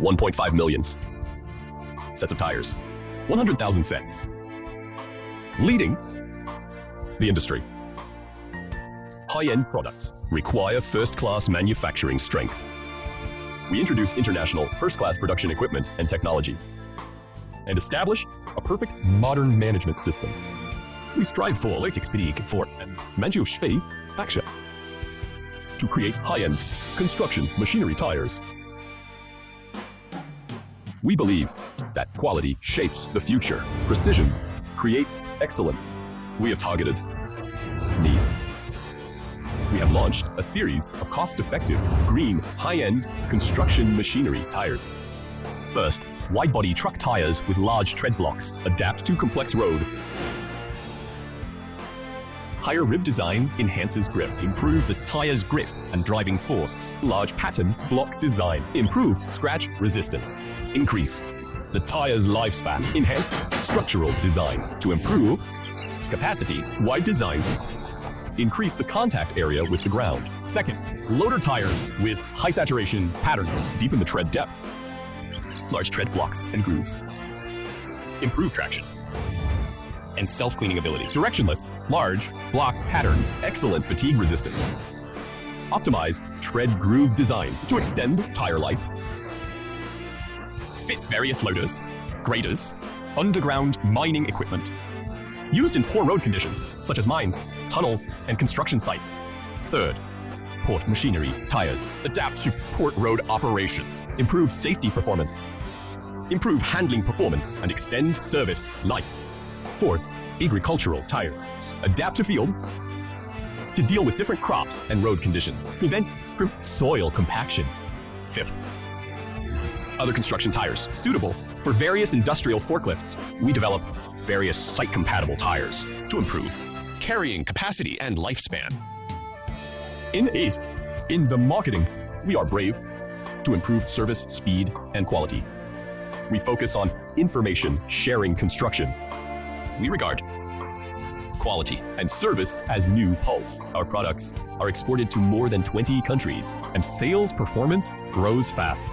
1.5 million sets of tires, 100,000 sets. Leading the industry. High-end products require first-class manufacturing strength. We introduce international first-class production equipment and technology and establish a perfect modern management system. We strive for and manufacture to create high-end construction machinery tires. We believe that quality shapes the future. Precision creates excellence. We have targeted needs. We have launched a series of cost-effective, green, high-end construction machinery tires. First, wide-body truck tires with large tread blocks adapt to complex road. Higher rib design enhances grip, improve the tire's grip and driving force. Large pattern block design, improve scratch resistance, increase the tire's lifespan. Enhanced structural design to improve capacity. Wide design, increase the contact area with the ground. Second, loader tires with high saturation patterns deepen the tread depth. Large tread blocks and grooves, improve traction and self-cleaning ability. Directionless, large block pattern, excellent fatigue resistance. Optimized tread groove design to extend tire life. Fits various loaders, graders, underground mining equipment. Used in poor road conditions, such as mines, tunnels, and construction sites. Third, port machinery tires adapt to port road operations, improve safety performance, improve handling performance, and extend service life. Fourth, agricultural tires adapt to field to deal with different crops and road conditions, prevent soil compaction. Fifth, other construction tires suitable for various industrial forklifts. We develop various site-compatible tires to improve carrying capacity and lifespan. In the marketing, we are brave to improve service, speed, and quality. We focus on information sharing construction. We regard quality and service as new pulse. Our products are exported to more than 20 countries, and sales performance grows fast.